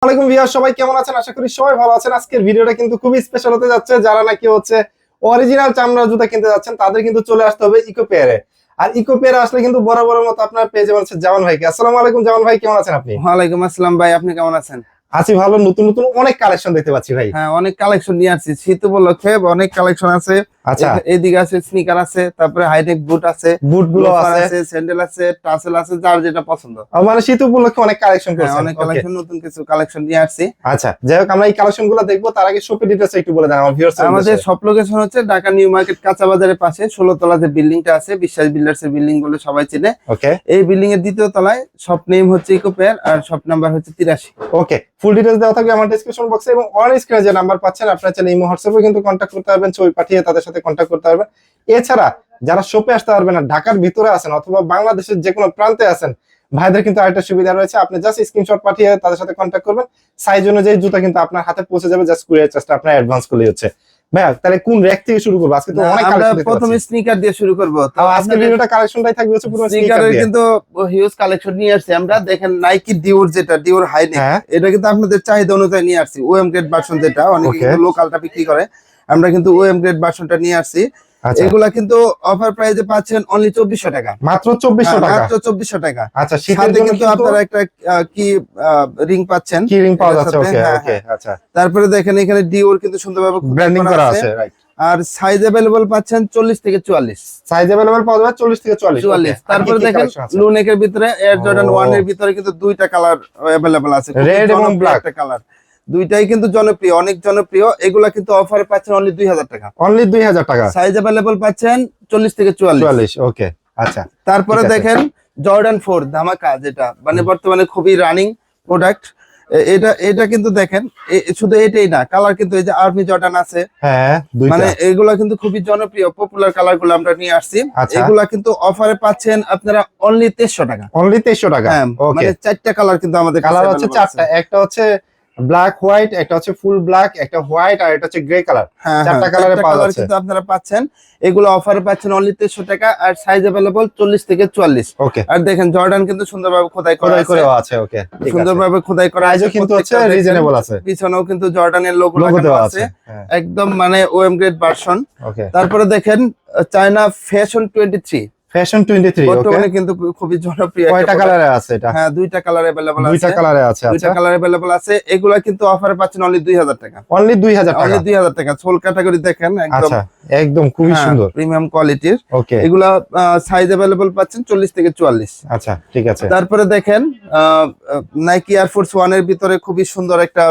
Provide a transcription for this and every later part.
আসসালামু আলাইকুম ভিউয়ার, সবাই কেমন আছেন? আশা করি সবাই ভালো আছেন। আজকের ভিডিওটা কিন্তু খুবই স্পেশাল হতে যাচ্ছে। যারা নাকি অরিজিনাল চামড়ার জুতা কিনতে যাচ্ছেন তাদের কিন্তু চলে আসতে হবে ইকো পেয়ারে। আর ইকো পেয়ারে আসলে কিন্তু বরাবরের মতো আপনার পেয়ে যাবেন জামান ভাইকে। আসসালামু আলাইকুম জামান ভাই, কেমন আছেন আপনি? ওয়ালাইকুম আসসালাম ভাই, আপনি কেমন আছেন? আছি ভালো। নতুন নতুন অনেক কালেকশন দেখতে পাচ্ছি ভাই। হ্যাঁ, অনেক কালেকশন নিয়ে আসছি শীত উপলক্ষে, অনেক কালেকশন আছে। আচ্ছা, এদিকে আছে স্নিকার আছে, তারপরে হাইটেক বুট আছে, বুট গুলো আছে, স্যান্ডেল আছে, টাসেল আছে, যার যেটা পছন্দ। মানে শীত উপলক্ষে অনেক কালেকশন হ্যাঁ, করছেন। অনেক কালেকশন, নতুন কিছু কালেকশন নিয়ে আসছি। আচ্ছা, যাই হোক, আমরা এই কালেকশন গুলো দেখবো। তার আগে শপের ডিটেইলস একটু বলে দেন আমার ভিউয়ার্স। আমাদের সব লোকেশন হচ্ছে ঢাকা নিউ মার্কেট কাঁচা বাজারের পাশে 16 তলা যে বিল্ডিংটা আছে, বিশ্বাস বিল্ডার্স এর বিল্ডিং বলে সবাই চেনে। ওকে, এই বিল্ডিং এর দ্বিতীয় তলায় শপ নেম হচ্ছে ইকো পেয়ার, আর শপ নাম্বার হচ্ছে 83। ওকে, ফুল ডিটেইলস দেওয়া থাকবে আমার ডেসক্রিপশন বক্সে, এবং অন স্ক্রিনে যে নাম্বার পাচ্ছেন আপনারা চাইলে ইমো হোয়াটসঅ্যাপে কিন্তু কন্ট্যাক্ট করতে পারবেন, ছবি পাঠিয়ে তাদের সাথে কন্ট্যাক্ট করতে পারবেন। এছাড়া যারা শপে আসতে পারবেন না, ঢাকার ভিতরে আছেন অথবা বাংলাদেশের যে কোনো প্রান্তে আছেন, ভাইদের কিন্তু আরেকটা সুবিধা রয়েছে। আপনি জাস্ট স্ক্রিনশট পাঠিয়ে তাদের সাথে কন্ট্যাক্ট করবেন, সাইজ অনুযায়ী জুতা কিন্তু আপনার হাতে পৌঁছে যাবে। জাস্ট কুরিয়ার চার্জটা আপনার অ্যাডভান্স করলেই হচ্ছে। ভাইয়া, তাহলে কোন র‍্যাক থেকে শুরু করব? আজকে তো অনেক আমরা কালেকশন দেখতে প্রথমে পাচ্ছি। স্নিকার দিয়ে শুরু করব। তো আজকের ভিডিওটা কালেকশনটাই থাকবে হচ্ছে পুরো স্নিকার স্নিকারের দিয়ে। কিন্তু হিউজ কালেকশন নিয়ে আসছি আমরা। দেখেন নাইকি ডিওর, যেটা ডিওর হাইনেক, হ্যাঁ, এটা কিন্তু আপনাদের চাহিদা অনুযায়ী নিয়ে আসছি। ওএম গ্রেড ভার্সন, যেটা অনেকে কিন্তু লোকালটা বিক্রি করে, আমরা কিন্তু ওএম গ্রেড ভার্সনটা নিয়ে আসছি। আচ্ছা, এগুলা কিন্তু অফার প্রাইসে পাচ্ছেন অনলি 2400 টাকা, মাত্র 2400 টাকা। মাত্র 2400 টাকা। আচ্ছা, শীতের সাথে জন্য কিন্তু আপনারা একটা কি রিং পাচ্ছেন, কি রিং পাওয়া এটার যাচ্ছে। সাথে। ওকে হ্যাঁ, ওকে, হ্যাঁ। আচ্ছা, তারপরে দেখেন এখানে ডিওর কিন্তু সুন্দরভাবে ব্র্যান্ডিং করা আছে, রাইট। আর সাইজ अवेलेबल পাচ্ছেন 40 থেকে 44। সাইজ अवेलेबल পাওয়া যাবে 40 থেকে 44। তারপরে দেখেন লুনেকের ভিতরে এয়ার জর্ডান 1 এর ভিতরে কিন্তু দুইটা কালার अवेलेबल আছে, রেড এবং ব্ল্যাক একটা কালার। দুইটাই কিন্তু জনপ্রিয়, অনেক জনপ্রিয়। এগুলা কিন্তু অফারে পাচ্ছেন অনলি 2000 টাকা। অনলি 2000 টাকা। সাইজ अवेलेबल পাচ্ছেন 40 থেকে 44। ওকে, আচ্ছা। তারপরে দেখেন জর্ডান 4 ধামাকা, যেটা মানে বর্তমানে খুবই রানিং প্রোডাক্ট। এটা কিন্তু দেখেন শুধু এটাই না, কালার কিন্তু এই যে আর্মি জর্ডান আছে। হ্যাঁ, দুইটা। মানে এগুলা কিন্তু খুবই জনপ্রিয়, পপুলার কালার গুলো আমরা নিয়ে আসছি। এগুলা কিন্তু অফারে পাচ্ছেন আপনারা অনলি 2300 টাকা। অনলি 2300 টাকা। ওকে, মানে চারটা কালার কিন্তু আমাদের কালার হচ্ছে চারটা। একটা হচ্ছে ব্ল্যাক হোয়াইট, একটা হচ্ছে ফুল ব্ল্যাক, একটা হোয়াইট, আর একটা হচ্ছে গ্রে কালার। চারটা কালারে পাওয়া যাচ্ছে কিন্তু আপনারা পাচ্ছেন। এগুলো অফারে পাচ্ছেন অনলি 2300 টাকা, আর সাইজ अवेलेबल 40 থেকে 44। ওকে, আর দেখেন জর্ডান কিন্তু সুন্দরভাবে খোদাই করা আছে। ওকে, সুন্দরভাবে খোদাই করা আছে, কিন্তু হচ্ছে রিজনেবল আছে। পিছনেও কিন্তু জর্ডানের লোগো দেওয়া আছে, একদম মানে ওএম গ্রেড ভার্সন। ওকে, তারপরে দেখেন চায়না ফ্যাশন 23। ফ্যাশন 23 বর্তমানে কিন্তু খুবই জনপ্রিয়। কয়টা কালারে আছে এটা? হ্যাঁ, দুইটা কালার अवेलेबल আছে। দুইটা কালারে আছে। দুইটা কালার अवेलेबल আছে। এগুলা কিন্তু অফারে পাচ্ছেন অনলি 2000 টাকা। অনলি 2000 টাকা। অনলি 2000 টাকা। সোল ক্যাটাগরি দেখেন, একদম আচ্ছা, একদম খুবই সুন্দর, প্রিমিয়াম কোয়ালিটির। ওকে, এগুলা সাইজ अवेलेबल পাচ্ছেন 40 থেকে 44। আচ্ছা, ঠিক আছে। তারপরে দেখেন নাইকি এয়ার ফোর্স 1 এর ভিতরে খুবই সুন্দর একটা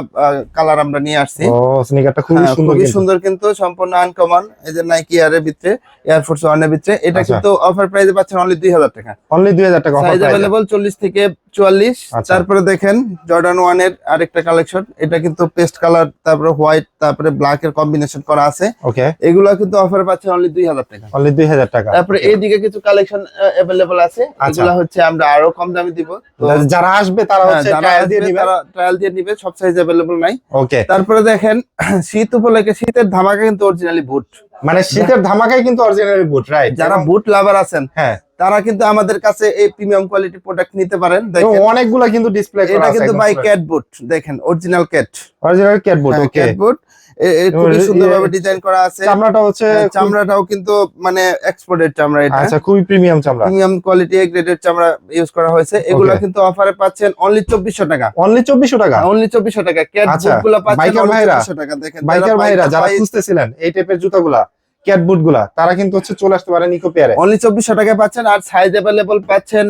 কালার আমরা নিয়ে আসছি। ও, স্নিকারটা খুবই সুন্দর, খুবই সুন্দর, কিন্তু সম্পূর্ণ আনকমন। এই যে নাইকি এয়ার এর ভিতরে, এয়ার ফোর্স 1 এর ভিতরে, এটা কিন্তু অফার প্রাইসে পাচ্ছেন অনলি 2000 টাকা। অনলি 2000 টাকা অফার সাইজ প্রাইস। अवेलेबल 40 থেকে 44। তারপরে দেখেন জর্ডান 1 এর আরেকটা কালেকশন, এটা কিন্তু পেস্ট কালার, তারপরে হোয়াইট, তারপরে ব্ল্যাক এর কম্বিনেশন করা আছে। ওকে, এগুলা কিন্তু অফারে পাচ্ছেন অনলি 2000 টাকা। অনলি 2000 টাকা। তারপরে এইদিকে কিছু কালেকশন अवेलेबल আছে, এগুলা হচ্ছে আমরা আরো কম দামে দিব। তো যারা আসবে তারা হচ্ছে ট্রায়াল দিয়ে নিবে, তারা ট্রায়াল দিয়ে নিবে, সব সাইজ अवेलेबल নাই। ওকে, তারপরে দেখেন শীত উপলক্ষে শীতের ধামাকা কিন্তু অরিজিনালি বুট, মানে শীতের ধামাকায় কিন্তু অরিজিনাল বুট, রাইট। যারা বুট লাভার আছেন, হ্যাঁ, তারা কিন্তু আমাদের কাছে এই প্রিমিয়াম কোয়ালিটি প্রোডাক্ট নিতে পারেন। এবং দেখেন অনেকগুলা কিন্তু ডিসপ্লে করা আছে। এটা কিন্তু বাই ক্যাট বুট, দেখেন অরিজিনাল ক্যাট, অরিজিনাল ক্যাট বুট। ওকে, ক্যাট বুট খুবই সুন্দরভাবে ডিজাইন করা আছে। চামড়াটা হচ্ছে, চামড়াটাও কিন্তু মানে এক্সপোর্টেড চামড়া, এটা আচ্ছা, খুবই প্রিমিয়াম চামড়া, প্রিমিয়াম কোয়ালিটি এ গ্রেডের চামড়া ইউজ করা হয়েছে। এগুলো কিন্তু অফারে পাচ্ছেন অনলি 2400 টাকা। অনলি 2400 টাকা। অনলি 2400 টাকা। ক্যাট বুটগুলো পাচ্ছেন অনলি 2400 টাকা। দেখেন বাইকার ভাইরা যারা খুঁজতেছিলেন এই টাইপের জুতাগুলা, ক্যাট বুটগুলা, তারা কিন্তু হচ্ছে চলে আসতে পারেন ইকো পেয়ারে। অনলি 2400 টাকায় পাচ্ছেন। আর সাইজ अवेलेबल পাচ্ছেন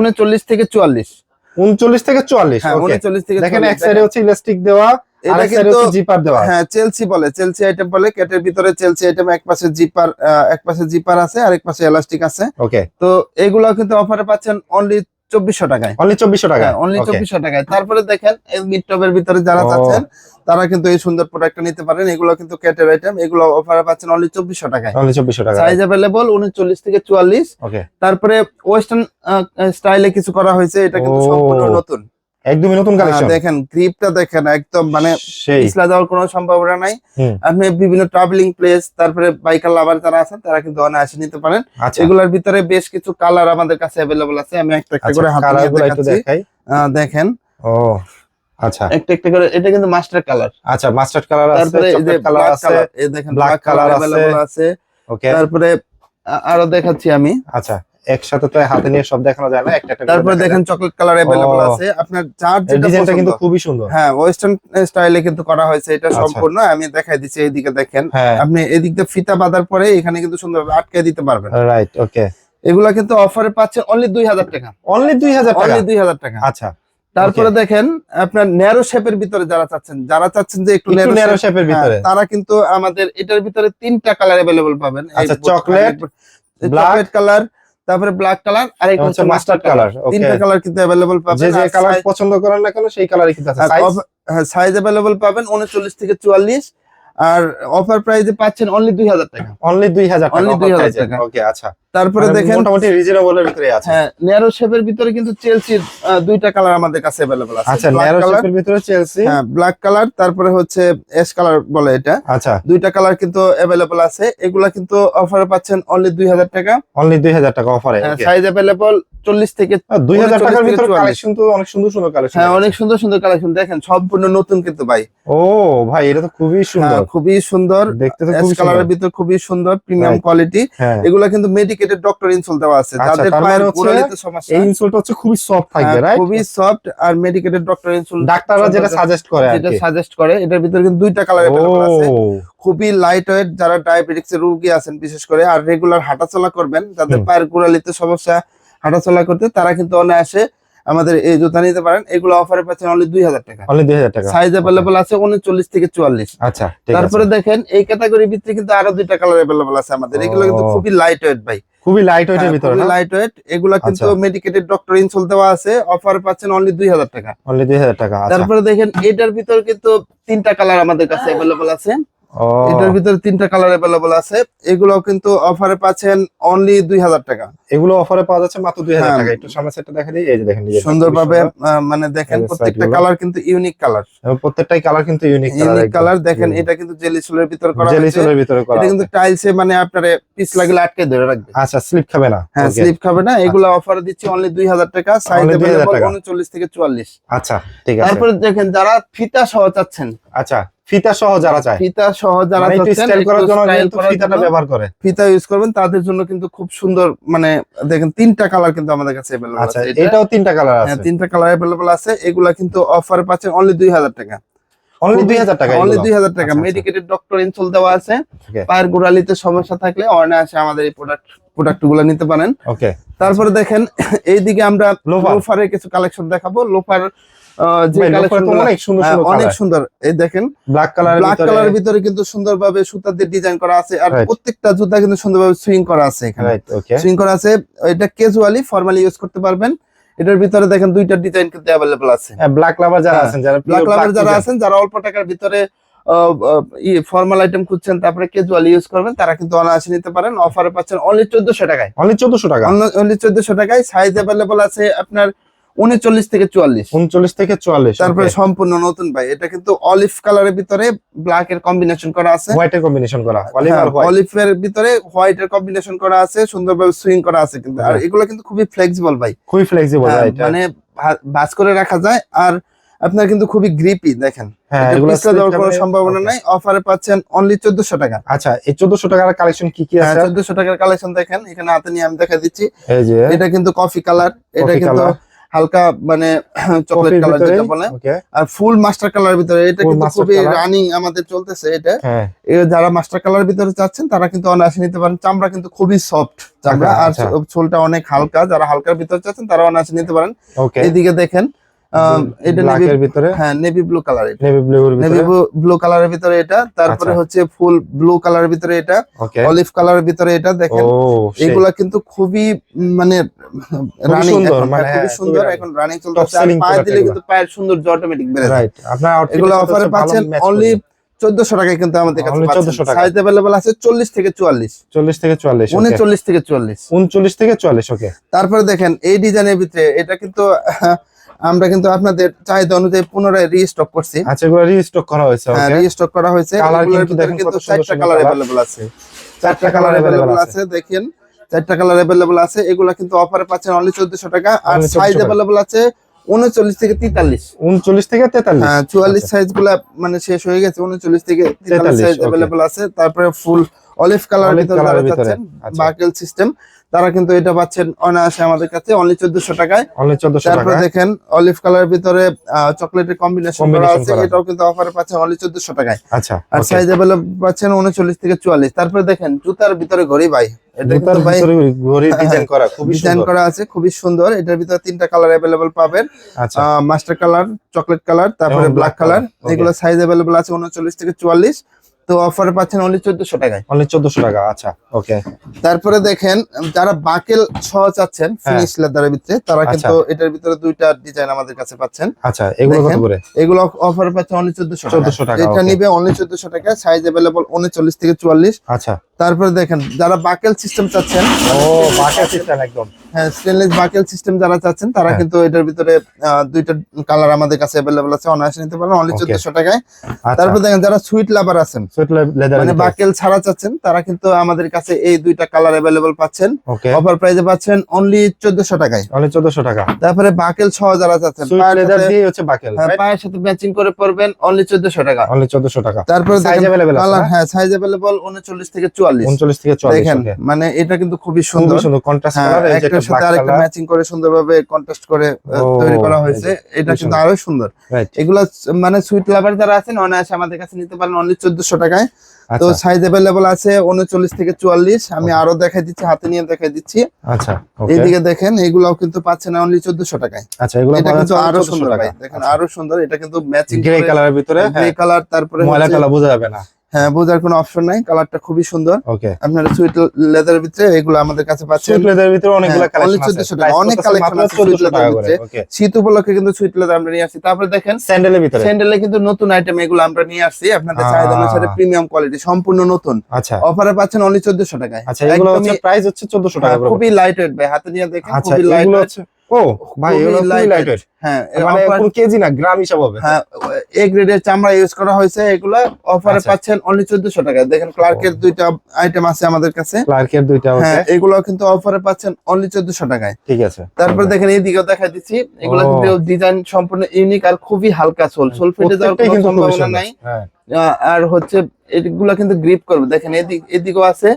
39 থেকে 44। 39 থেকে 44। হ্যাঁ, ওকে, 39 থেকে 44। দেখেন এক সাইডে হচ্ছে ইলাস্টিক দেওয়া, আর এক সাইডে হচ্ছে জিপার দেওয়া। হ্যাঁ, চেলসি বলে, চেলসি আইটেম বলে। ক্যাটের ভিতরে চেলসি আইটেম, এক পাশে জিপার, এক পাশে জিপার আছে, আর এক পাশে ইলাস্টিক আছে। ওকে, তো এগুলো কিন্তু অফারে পাচ্ছেন অনলি 2400 টাকায়। অনলি 2400 টাকা। অনলি 2400 টাকায়। তারপরে দেখেন এই মিড টপের ভিতরে যারা চাচ্ছেন, তারা কিন্তু এই সুন্দর প্রোডাক্টটা নিতে পারেন। এগুলো কিন্তু ক্যাটের আইটেম, এগুলো অফারে পাচ্ছেন অনলি 2400 টাকায়। অনলি 2400 টাকা। সাইজ अवेलेबल 39 থেকে 44। ওকে, তারপরে ওয়েস্টার্ন স্টাইলে কিছু করা হয়েছে, এটা কিন্তু সম্পূর্ণ নতুন, একদমই নতুন কালেকশন। দেখেন গ্রিপটা দেখেন, একদম মানে পিছলা যাওয়ার কোনো সম্ভাবনা নাই। আপনি বিভিন্ন ট্রাভেলিং প্লেস, তারপরে বাইকার লাভার যারা আছেন, তারা কিন্তু অনায়াসে নিতে পারেন। এগুলোর ভিতরে বেশ কিছু কালার আমাদের কাছে अवेलेबल আছে। আমি একটা একটা করে হাতে নিয়ে দেখাচ্ছি, দেখেন। ও আচ্ছা একটা একটা করে, এটা কিন্তু মাস্টার কালার। আচ্ছা মাস্টার্ড কালার আছে, তারপরে এই যে চকলেট কালার ব্ল্যাক আছে, কালার, এই দেখেন ব্ল্যাক ব্ল্যাক কালার কালার আছে। अवेलेबल আছে। ওকে তারপরে আরো দেখাচ্ছি আমি। আচ্ছা একসাথে তো হাতে নিয়ে সব দেখানো যায় না, একটা একটা করে তারপরে দেখা দেখেন যায়। চকলেট কালার अवेलेबल ও, আছে, আপনার যার এই যেটা ডিজাইনটা পছন্দ। কিন্তু খুবই সুন্দর। হ্যাঁ, ওয়েস্টার্ন স্টাইলে কিন্তু করা হয়েছে এটা আচ্ছা। সম্পূর্ণ। আমি দেখাই দিচ্ছি, এইদিকে দেখেন, হ্যাঁ আপনি এদিক দিয়ে ফিতা বাঁধার পরে এখানে কিন্তু সুন্দরভাবে আটকে দিতে পারবেন। Right okay. এগুলা কিন্তু অফারে পাচ্ছেন অনলি 2000 টাকা। অনলি 2000 টাকা? অনলি 2000 টাকা। আচ্ছা তারপরে দেখেন আপনার ন্যারো শেপের ভিতরে যারা চাচ্ছেন যে একটু একটু ন্যারো ন্যারো শেপের ভিতরে, তারা কিন্তু আমাদের এটার ভিতরে 3টা কালার अवेलेबल পাবেন। আচ্ছা চকলেট, চকলেট কালার, তারপরে ব্ল্যাক কালার, আর একটা হচ্ছে মাস্টার্ড কালার। ওকে। 3টা কালার কিন্তু अवेलेबल পাবেন। যে যে কালার পছন্দ করেন না কেন সেই কালারই কিন্তু আছে। সাইজ अवेलेबल পাবেন 39 থেকে 44, আর অফার প্রাইসে পাচ্ছেন অনলি 2000 টাকা। অনলি 2000 টাকা? অনলি 2000 টাকা। ওকে আচ্ছা। তারপরে দেখেন মোটামুটি রিজনেবল এর ভিতরে আছে। হ্যাঁ, ন্যারো শেপের ভিতরে কিন্তু চেলসির 2টা কালার আমাদের কাছে अवेलेबल আছে। আচ্ছা ন্যারো শেপের ভিতরে চেলসি, হ্যাঁ ব্ল্যাক কালার, তারপরে হচ্ছে অ্যাশ কালার বলে এটা। আচ্ছা 2টা কালার কিন্তু अवेलेबल আছে। এগুলা কিন্তু অফারে পাচ্ছেন অনলি 2000 টাকা। অনলি 2000 টাকা অফারে। ওকে সাইজ अवेलेबल 40 থেকে 2000 টাকার 39 থেকে ভিতরে 44। কালেকশন তো অনেক সুন্দর সুন্দর কালেকশন। হ্যাঁ, অনেক সুন্দর সুন্দর কালেকশন দেখেন, সম্পূর্ণ নতুন কিন্তু ভাই। ও ভাই এটা তো খুবই সুন্দর, হ্যাঁ, খুবই সুন্দর, দেখতে তো অ্যাশ খুবই কালারের সুন্দর। ভিতর খুবই সুন্দর, প্রিমিয়াম Right. কোয়ালিটি। হ্যাঁ এগুলা কিন্তু মেডিকেটেড ডক্টর ইনসোল দেওয়া আছে, আচ্ছা, যাদের তার মানে পায়ের হচ্ছে গোড়ালিতে সমস্যা। এই ইনসোলটা হচ্ছে খুবই সফট থাকবে, হ্যাঁ, রাইট? খুবই সফট আর মেডিকেটেড ডক্টর ইনসোল ডাক্তাররা যেটা সাজেস্ট করে আর যেটা কি। সাজেস্ট করে, এটার ভিতরে কিন্তু 2টা কালার अवेलेबल আছে। ও খুবই লাইট ওয়েট, যারা ডায়াবেটিক্স এর রোগী আছেন বিশেষ করে, আর রেগুলার হাঁটাচলা করবেন, যাদের পায়ের গোড়ালিতে সমস্যা হাঁটাচলা করতে, তারা কিন্তু অনায়াসে আমাদের এই জুতা নিতে পারেন। এগুলো অফারে পাচ্ছেন অনলি 2000 টাকা। অনলি 2000 টাকা। সাইজ अवेलेबल আছে 39 থেকে 44। আচ্ছা ঠিক আছে। তারপরে দেখেন এই ক্যাটাগরির ভিতরে কিন্তু আরো 2টা কালার अवेलेबल আছে আমাদের। এগুলো কিন্তু ও। খুবই লাইট ওয়েট ভাই, খুবই লাইট ওয়েটের ভিতরে না? Light weight. এগুলা কিন্তু আচ্ছা। মেডিকেটেড ডক্টর ইনসোল দেওয়া আছে, অফার পাচ্ছেন অনলি 2000 টাকা। অনলি 2000 টাকা। আচ্ছা তারপরে দেখেন এটার ভিতর কিন্তু 3টা কালার আমাদের কাছে अवेलेबल আছে। ও এটার ভিতরে 3টা কালার अवेलेबल আছে। এগুলোও কিন্তু অফারে পাচ্ছেন অনলি 2000 টাকা। এগুলো অফারে পাওয়া যাচ্ছে মাত্র 2000 হ্যাঁ। টাকা। একটু সামনে সেটটা দেখা দিই, এই যে দেখেন ডিজাইনটা সুন্দরভাবে মানে দেখেন এই যে প্রত্যেকটা side গুলো। কালার কিন্তু ইউনিক কালার। এবং প্রত্যেকটাই কালার কিন্তু ইউনিক ইউনিক কালার দেখেন, এটা কিন্তু জেলি সোলের ভিতর করা জেলি হয়েছে। সোলের ভিতরে করা এটা কিন্তু আছে। টাইলসে মানে আপনারে পিস লাগলে আটকে ধরে রাখবে। আচ্ছা স্লিপ খাবে না? হ্যাঁ, Okay. স্লিপ খাবে না। এগুলো অফারে দিচ্ছি অনলি 2000 টাকা। সাইজ Only 2000 अवेलेबल টাকা। 39 থেকে 44। আচ্ছা ঠিক আছে। তারপরে দেখেন যারা ফিতা সহ চাচ্ছেন, আচ্ছা ফিতা সহ যারা চায়, ফিতা সহ যারা মানে একটু চাচ্ছেন, স্টাইল করার একটু জন্য style কিন্তু করার ফিতাটা জন্য ব্যবহার করে। ফিতা ইউজ করবেন, তাদের জন্য কিন্তু খুব সুন্দর, মানে দেখেন 3টা কালার কিন্তু আমাদের কাছে अवेलेबल আচ্ছা আছে। এটাও 3টা কালার হ্যাঁ, আছে। 3টা কালার अवेलेबल আছে। এগুলা কিন্তু অফারে পাচ্ছেন অনলি 2000 টাকা। অনলি 2000 টাকা? অনলি এগুলো? 2000 টাকা। আচ্ছা, আচ্ছা। মেডিকেটেড ডক্টর ইনসোল দেওয়া আছে। Okay. পায়ের গোড়ালিতে সমস্যা থাকলে অনায়াসে আমাদের এই প্রোডাক্ট গুলো নিতে পারেন। ওকে তারপরে দেখেন এইদিকে আমরা লোফার। লোফারের কিছু কালেকশন দেখাবো। লোফার যে ভাই, লোফার কালেকশন তো অনেক সুন্দর সুন্দর অনেক কালার। সুন্দর। এই দেখেন ব্ল্যাক কালারের ব্ল্যাক ভিতরে, কালারের ভিতরে কিন্তু সুন্দরভাবে সুতা দিয়ে ডিজাইন করা আছে, আর Right. প্রত্যেকটা জুতা কিন্তু সুন্দরভাবে সুইং করা আছে এখানে। Right okay. সুইং করা আছে। এটা ক্যাজুয়ালি ফর্মালি ইউজ করতে পারবেন। এটার ভিতরে দেখেন 2টা ডিজাইন কিন্তু अवेलेबल আছে। ব্ল্যাক লাভার যারা হ্যাঁ, আছেন, যারা ব্ল্যাক pure লাভার black যারা design, আছেন, যারা অল্প টাকার ভিতরে ফর্মাল আইটেম খুঁজছেন, তারপরে ক্যাজুয়ালি ইউজ করবেন, তারা কিন্তু অনায়াসে নিতে পারেন। অফারে পাচ্ছেন অনলি 1400 টাকায়। অনলি 1400 টাকা। অনলি 1400 টাকায়। সাইজ अवेलेबल আছে আপনার 39 থেকে 44। 39 থেকে 44। তারপরে সম্পূর্ণ নতুন ভাই, এটা কিন্তু অলিভ কালারের ভিতরে ব্ল্যাক এর কম্বিনেশন করা আছে। হোয়াইটের কম্বিনেশন করা, অলিভ আর হোয়াইট। অলিভ এর ভিতরে হোয়াইট এর কম্বিনেশন করা আছে, সুন্দরভাবে সুইং করা আছে কিন্তু। আর এগুলো কিন্তু খুবই ফ্লেক্সিবল ভাই, খুবই ফ্লেক্সিবল, রাইট? মানে ভাঁজ করে রাখা যায়। আর আপনার কিন্তু খুবই গ্রিপি দেখেন। হ্যাঁ এটা এগুলো পিছলে দেওয়ার কোনো সম্ভাবনা নাই। অফারে পাচ্ছেন অনলি 1400 টাকা। আচ্ছা এই 1400 টাকার কালেকশন কি কি আছে? 1400 টাকার কালেকশন দেখেন, এখানে হাতে নিয়ে আমি দেখা দিচ্ছি। এই যে এটা কিন্তু কফি কালার, এটা Coffee কিন্তু color। হালকা মানে চকলেট কফির কালার ভিতরে, যেটা বলে, ওকে। আর ফুল মাস্টার কালার ভিতরে। এটা Full কিন্তু master খুবই color। রানিং আমাদের চলতেছে এটা। হ্যাঁ যারা মাস্টার কালার ভিতরে চাচ্ছেন, তারা কিন্তু অনায়াসে নিতে পারেন। চামড়া কিন্তু খুবই সফট চামড়া, আর আচ্ছা। সোলটা অনেক হালকা। যারা হালকার ভিতরে চাচ্ছেন, তারা অনায়াসে নিতে পারেন। ওকে। এদিকে দেখেন এটা ব্ল্যাক নেভি, এর ভিতরে, হ্যাঁ নেভি ব্লু কালার, এটা নেভি ব্লু এর নেভি ভিতরে, ব্লু কালারের ভিতরে এটা। তারপরে আচ্ছা। হচ্ছে ফুল ব্লু কালারের ভিতরে এটা, ওকে। অলিভ কালারের ভিতরে এটা। দেখেন ও এগুলা কিন্তু খুবই মানে রানিং, সুন্দর, মানে খুবই হ্যাঁ, সুন্দর। খুবই এখন রানিং Top চলতেছে। আর selling পায়ে product দিলে এগুলা। কিন্তু পায়ের সৌন্দর্য অটোমেটিক বেড়ে যায়। রাইট। আপনার outfit এগুলো এর সাথে অফারে হচ্ছে ভালো পাচ্ছেন match অনলি করবে। 1400 টাকায় কিন্তু আমাদের কাছে Only পাচ্ছেন। 1400 টাকায়। সাইজ अवेलेबल আছে 40 থেকে 44। 40 থেকে 44, ওকে। 39 থেকে 44। 39 থেকে 44, ওকে। তারপরে দেখেন এই ডিজাইনের ভিতরে এটা কিন্তু আমরা কিন্তু আপনাদের চাহিদা অনুযায়ী পুনরায় রিস্টক করছি। আচ্ছা এগুলো রিস্টক করা হয়েছে, হ্যাঁ, ওকে। রিস্টক করা হয়েছে। Colour এগুলোর কিন্তু ভিতরে দেখেন কিন্তু কত সুন্দর 4টা সুন্দর কালার colour। अवेलेबल আছে। 4টা কালার কালার अवेलेबल अवेलेबल আছে দেখেন। 4টা কালার अवेलेबल আছে। এগুলা কিন্তু অফারে পাচ্ছেন অনলি 1400 টাকা। আর Only সাইজ 1400 টাকা। अवेलेबल আছে 39 থেকে 43। 39 থেকে 43। হ্যাঁ 44 সাইজ গুলা মানে শেষ হয়ে গেছে, 39 থেকে 43 সাইজ okay. अवेलेबल আছে। তারপরে ফুল অলিভ কালারের ভিতরে যারা চাচ্ছেন বাকেল সিস্টেম, তারা কিন্তু এটা পাচ্ছেন অনায়াসে আমাদের কাছে অনলি 1400 টাকায়। অনলি 1400 টাকা। তারপরে দেখেন অলিভ কালারের ভিতরে চকলেটের কম্বিনেশন করা আছে, এটাও কিন্তু অফারে পাচ্ছেন অনলি 1400 টাকায়। আচ্ছা, আর সাইজ अवेलेबल পাচ্ছেন 39 থেকে 44। তারপরে দেখেন জুতার ভিতরে ঘড়ি ভাই, এটা জুতার কিন্তু ভাই ভিতরে ঘড়ি ডিজাইন করা, খুবই ডিজাইন সুন্দর করা আছে, খুবই সুন্দর। এটার ভিতরে 3টা কালার अवेलेबल পাবেন, আচ্ছা, মাস্টার কালার, চকলেট কালার, তারপরে এবং black black colour. color, okay. এগুলো সাইজ अवेलेबल আছে 39 থেকে 44। তো অফারে পাচ্ছেন অনলি 1400 টাকায়। অনলি 1400 টাকা। আচ্ছা, ওকে। তারপরে দেখেন যারা বাকেল সহ চাচ্ছেন ফিনিশ লেদারের ভিতরে, তারা কিন্তু এটার ভিতরে 2টা ডিজাইন আমাদের কাছে পাচ্ছেন। আচ্ছা, এগুলো কত করে? এগুলো অফারে পাচ্ছেন অনলি 1400 টাকা। এটা okay. নিবে অনলি 1400 টাকা, সাইজ अवेलेबल 39 থেকে 44। আচ্ছা, তারপরে দেখেন যারা বাকেল সিস্টেম চাচ্ছেন, ও বাকেল সিস্টেম একদম, হ্যাঁ স্টেনলেস বাকেল সিস্টেম যারা চাচ্ছেন, তারা কিন্তু এটার ভিতরে 2টা কালার আমাদের কাছে अवेलेबल আছে, অনায়াসে নিতে পারেন অনলি 1400 টাকায়। তারপর দেখেন যারা সুইট লাভার আছেন, সুইট লেদার মানে বাকেল ছাড়া চাচ্ছেন, তারা কিন্তু আমাদের কাছে এই 2টা কালার अवेलेबल পাচ্ছেন। ওকে, অফার প্রাইসে পাচ্ছেন অনলি 1400 টাকায়। অনলি 1400 টাকা। তারপরে বাকেল সহ যারা চাচ্ছেন, সুইট লেদার দিয়ে হচ্ছে বাকেল, পায়ের সাথে ম্যাচিং করে পড়বেন অনলি 1400 টাকা। অনলি 1400 টাকা। তারপরে সাইজ अवेलेबल আছে, কালার, হ্যাঁ সাইজ अवेलेबल 39 থেকে 44। 39 থেকে 44। দেখেন মানে এটা কিন্তু খুবই সুন্দর, খুবই সুন্দর কন্ট্রাস্ট কালার, এই যে একটার সাথে আরেকটা ম্যাচিং করে সুন্দরভাবে কন্ট্রাস্ট করে তৈরি করা হয়েছে, এটা কিন্তু আরো সুন্দর। এগুলা মানে সুইট লাভার যারা আছেন অনায়াসে আমাদের কাছে নিতে পারেন অনলি 1400 টাকায়। তো সাইজ अवेलेबल আছে 39 থেকে 44। আমি আরো দেখাই দিচ্ছি, হাতে নিয়ে দেখাই দিচ্ছি। আচ্ছা, এইদিকে দেখেন এগুলাও কিন্তু পাচ্ছেন অনলি 1400 টাকায়। আচ্ছা, এগুলো এটা কিন্তু আরো সুন্দর ভাই, দেখেন আরো সুন্দর। এটা কিন্তু ম্যাচিং গ্রে কালারের ভিতরে, গ্রে কালার, তারপরে ময়লা কালার বোঝা যাবে না, হ্যাঁ বোঝার কোনো অপশন নাই, কালারটা খুবই সুন্দর। ওকে, আপনারা সুইট লেদারের ভিতরে এগুলো আমাদের কাছে পাচ্ছেন। সুইট লেদারের ভিতরে অনেকগুলো অনলি কালেকশন 1400 টাকা, অনেক কালেকশন আছে সুইট লেদারের ভিতরে। শীত উপলক্ষে কিন্তু সুইট লেদার আমরা নিয়ে আসছি। তারপরে দেখেন স্যান্ডেলের ভিতরে, স্যান্ডেলে কিন্তু নতুন আইটেম এগুলো আমরা নিয়ে আসছি আপনাদের চাহিদা অনুসারে, প্রিমিয়াম কোয়ালিটি, সম্পূর্ণ নতুন। আচ্ছা, অফারে পাচ্ছেন অনলি 1400 টাকায়। আচ্ছা, এগুলো হচ্ছে প্রাইস হচ্ছে 1400 টাকা করে, খুবই লাইট ওয়েট ভাই, হাতে নিয়ে দেখেন আচ্ছা, খুবই লাইট এগুলো ওয়েট। হচ্ছে, ও ভাই এগুলো খুবই লাইট ওয়েট, হ্যাঁ মানে কোন কেজি না, গ্রাম হিসাব হবে। হ্যাঁ এ গ্রেডের চামড়া ইউজ করা হয়েছে। এগুলো অফারে পাচ্ছেন অনলি 1400 টাকায়। দেখেন ক্লার্কের 2টা আইটেম আছে আমাদের কাছে, ক্লার্কের 2টা, হ্যাঁ এগুলো কিন্তু অফারে পাচ্ছেন অনলি 1400 টাকায়। ঠিক আছে। তারপর দেখেন এইদিকেও দেখা দিচ্ছি, এগুলো কিন্তু ডিজাইন সম্পূর্ণ ইউনিক আর খুবই হালকা, সোল ফেটে যাওয়ার কোনো সম্ভাবনা নাই। আর হচ্ছে এগুলা কিন্তু গ্রিপ করবে, দেখেন এদিকেও আছে।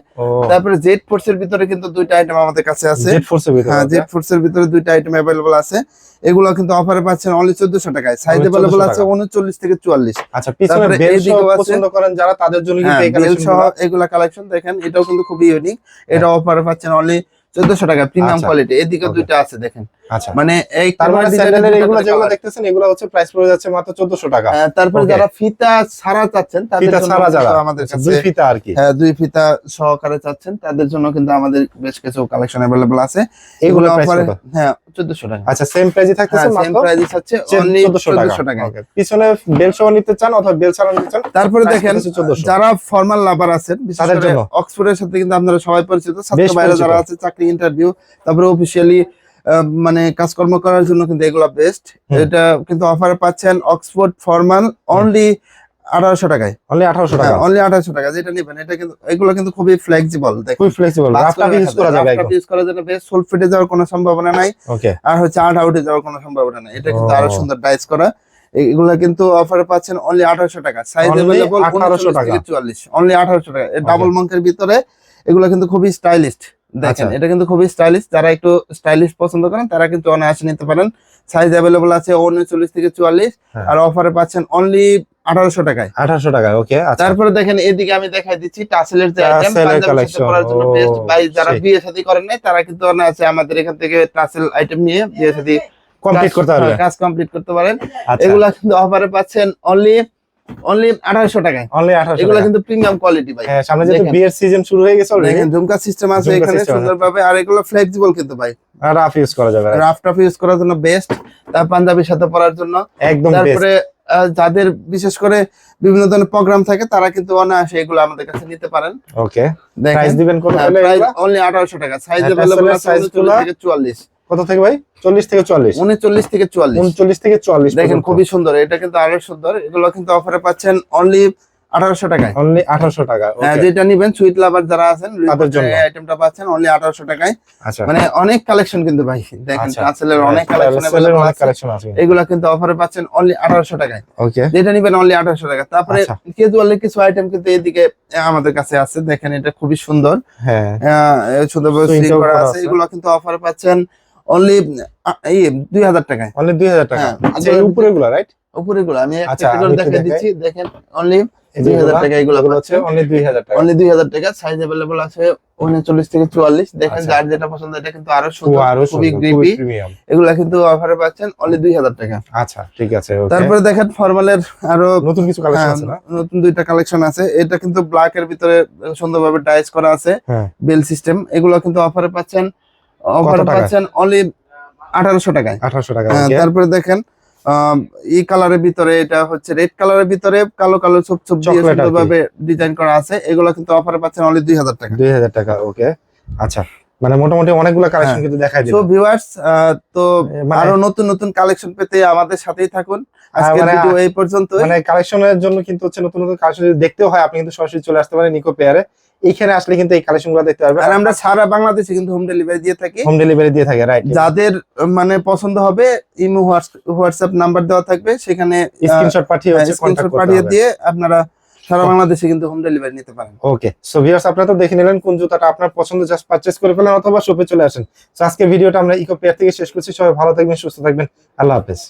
তারপরে জেড ফোর্স এর ভিতরে কিন্তু 2টা আইটেম আমাদের কাছে আছে। জেড ফোর্স এর ভিতরে, হ্যাঁ জেড ফোর্স এর ভিতরে 2টা আইটেম अवेलेबल আছে। এগুলো কিন্তু অফারে পাচ্ছেন অনলি 1400 টাকায়। সাইজ अवेलेबल আছে 39 থেকে 44। আচ্ছা, পিছনে বেল সহ পছন্দ করেন যারা, তাদের জন্য কিন্তু এই কালেকশন সহ এগুলা কালেকশন দেখেন, এটাও কিন্তু খুবই ইউনিক। এটা অফারে পাচ্ছেন অনলি 1400 টাকা, প্রিমিয়াম কোয়ালিটি। এদিকে 2টা আছে দেখেন। আচ্ছা, মানে এই তারপরে স্যান্ডেলের এগুলো যেগুলো দেখতেছেন, এগুলো হচ্ছে প্রাইস পড়ে যাচ্ছে মাত্র 1400 টাকা। তারপরে যারা ফিতা ছাড়া চাচ্ছেন, তাদের জন্য আমাদের কাছে 2 ফিতা আর কি, হ্যাঁ 2 ফিতা সহকারে চাচ্ছেন, তাদের জন্য কিন্তু আমাদের বেশ কিছু কালেকশন अवेलेबल আছে। এগুলো অফারে হ্যাঁ 1400 টাকা। আচ্ছা, সেম প্রাইসই থাকতেছে, মাত্র সেম প্রাইসই আছে অনলি 1400 টাকা। ওকে, পিছনে বেল সহ নিতে চান অথবা বেল ছাড়া নিতে চান। তারপরে দেখেন যারা ফর্মাল লাভার আছেন, বিশেষ করে অক্সফোর্ডের সাথে কিন্তু আপনারা সবাই পরিচিত, ছাত্র ভাইরা যারা আছে, চাকরি ইন্টারভিউ, তারপরে অফিশিয়ালি মানে কাজকর্ম করার জন্য কিন্তু এগুলো বেস্ট। এটা কিন্তু অফারে পাচ্ছেন অক্সফোর্ড ফর্মাল অনলি 1800 টাকায়। অনলি 1800 টাকা, অনলি 1800 টাকা। যেটা নেবেন এটা কিন্তু এগুলো কিন্তু খুবই ফ্লেক্সিবল, দেখুন খুবই ফ্লেক্সিবল, রাফটা ইউজ করা যাবে, রাফটা ইউজ করা যাবে, বেশ সোল ফিটে যাওয়ার কোনো সম্ভাবনা নাই। ওকে, আর হচ্ছে আট আউটে যাওয়ার কোনো সম্ভাবনা নাই। এটা কিন্তু আরো সুন্দর ডাইস করা। এগুলা কিন্তু অফারে পাচ্ছেন অনলি 1800 টাকা। সাইজ अवेलेबल 1800 থেকে 44, অনলি 1800 টাকা। ডাবল মঙ্কের ভিতরে এগুলা কিন্তু খুবই স্টাইলিশ, দেখেন এটা কিন্তু খুবই স্টাইলিশ। যারা একটু স্টাইলিশ পছন্দ করেন তারা কিন্তু অনায়াসে নিতে পারেন। সাইজ अवेलेबल আছে 39 থেকে 44, আর অফারে পাচ্ছেন অনলি 1800 টাকায়। 1800 টাকা, ওকে। আচ্ছা, তারপরে দেখেন এদিকে আমি দেখাই দিচ্ছি টাসেলের যে আইটেম, পাঞ্জাবি সাথে পরার জন্য বেস্ট। ভাই যারা বিয়ে শাদী করেন নাই, তারা কিন্তু অনায়াসে আমাদের এখান থেকে টাসেল আইটেম নিয়ে বিয়ে শাদী কমপ্লিট করতে পারবেন, কাজ কমপ্লিট করতে পারেন। এগুলা কিন্তু অফারে পাচ্ছেন অনলি 1800 টাকায়। অনলি 1800 এগুলা কিন্তু প্রিমিয়াম কোয়ালিটি ভাই। হ্যাঁ, সামনে যেহেতু বিয়ের সিজন শুরু হয়ে গেছে অলরেডি, দেখেন ঝুমকা সিস্টেম আছে এখানে সুন্দরভাবে। আর এগুলো ফ্লেক্সিবল কিন্তু ভাই, রাফ ইউজ করা যাবে, রাফ ইউজ করার জন্য বেস্ট। তার পাঞ্জাবির সাথে পরার জন্য একদম বেস্ট। তারপরে যাদের বিশেষ করে বিভিন্ন ধরনের প্রোগ্রাম থাকে, তারা কিন্তু অনায়াসে এগুলো আমাদের কাছে নিতে পারেন। ওকে, প্রাইস দিবেন কত? প্রাইস অনলি 1800 টাকা। সাইজ अवेलेबल আছে 39 থেকে 44। কত থেকে ভাই? 40 থেকে 40, 39 থেকে 44, 39 থেকে 44। দেখেন খুবই সুন্দর, এটা কিন্তু আরো সুন্দর। এগুলো কিন্তু অফারে পাচ্ছেন অনলি 1800 টাকায়। অনলি 1800 টাকা। ওকে, যেটা নিবেন সুইট লাভার যারা আছেন তাদের জন্য এই আইটেমটা পাচ্ছেন অনলি 1800 টাকায়। আচ্ছা, মানে অনেক কালেকশন কিন্তু ভাই দেখেন আচ্ছা, টাসেলের অনেক কালেকশন অনেক কালেকশন আছে। এগুলা কিন্তু অফারে পাচ্ছেন অনলি 1800 টাকায়। ওকে, যেটা নিবেন অনলি 1800 টাকা। তারপরে আচ্ছা। ক্যাজুয়ালের কিছু আইটেম কিন্তু এদিকে আমাদের কাছে আছে, দেখেন এটা খুবই সুন্দর, হ্যাঁ, সুন্দরভাবে Swing সিল টাও করা করা আছে। আছে। এগুলো কিন্তু অফারে পাচ্ছেন অনলি 2000 টাকায়। অনলি 2000 টাকা। হ্যাঁ, আচ্ছা, এই উপরে গুলো রাইট? উপরে গুলো আমি একটা আচ্ছা, একটা করে আমি একটু দেখাই দেখাই। দিচ্ছি, দেখেন অনলি এই যে 2000 টাকা এগুলো হচ্ছে পাচ্ছেন। অনলি 2000 টাকা। অনলি 2000 টাকা। সাইজ अवेलेबल আছে 39 থেকে 44। দেখেন আচ্ছা। যার যেটা পছন্দ এটা কিন্তু আরো সুন্দর, আরো খুবই সুন্দর, খুবই গ্রিপি। প্রিমিয়াম। এগুলা কিন্তু অফারে পাচ্ছেন অনলি 2000 টাকা। আচ্ছা, ঠিক আছে। ওকে, তারপরে দেখেন ফরমালের আরো নতুন কিছু কালেকশন আছে না? নতুন দুইটা কালেকশন আছে। এটা কিন্তু ব্ল্যাক এর ভিতরে সুন্দরভাবে ডাইস করা আছে, হ্যাঁ, বেল সিস্টেম। এগুলো কিন্তু অফারে পাচ্ছেন টাকায়? অনলি 1800 টাকায়। 1800 টাকা। হ্যাঁ, ওকে, তারপরে দেখেন এই কালারের ভিতরে, এটা হচ্ছে রেড কালারের ভিতরে কালো কালো ছোপ ছোপ দিয়ে চকলেট আর কি। সুন্দরভাবে ডিজাইন করা আছে। এগুলো কিন্তু অফারে পাচ্ছেন অনলি 2000 টাকা। 2000 টাকা। ওকে, আচ্ছা, মানে মোটামুটি অনেকগুলো কালেকশন হ্যাঁ। কিন্তু দেখাই সো দিলাম। ভিউয়ার্স, তো মানে- আরো নতুন নতুন কালেকশন পেতে আমাদের সাথেই থাকুন। আজকের মানে- ভিডিও এই পর্যন্ত। মানে কালেকশনের জন্য কিন্তু হচ্ছে নতুন নতুন কালেকশন যদি দেখতেও হয়, আপনি কিন্তু সরাসরি চলে আসতে পারেন নিকো পেয়ারে। এইখানে আসলে কিন্তু এই কালেকশন গুলো দেখতে পারবেন। আর আমরা সারা বাংলাদেশে কিন্তু হোম ডেলিভারি দিয়ে থাকি। হোম ডেলিভারি দিয়ে থাকে, রাইট? যাদের মানে পছন্দ হবে ইমো হোয়াটসঅ্যাপ নাম্বার দেওয়া থাকবে, সেখানে স্ক্রিনশট পাঠিয়ে হচ্ছে স্ক্রিনশট কন্টাক্ট করতে পাঠিয়ে হবে। দিয়ে আপনারা সারা বাংলাদেশে কিন্তু হোম ডেলিভারি নিতে পারেন। ওকে, সো ভিউয়ার্স, আপনারা তো দেখে নিলেন কোন জুতাটা আপনার পছন্দ, জাস্ট পারচেজ করে ফেলেন অথবা শপে চলে আসেন। সো আজকে ভিডিওটা আমরা ইকো পেয়ার থেকে শেষ করছি। সবাই ভালো থাকবেন, সুস্থ থাকবেন। আল্লাহ হাফেজ।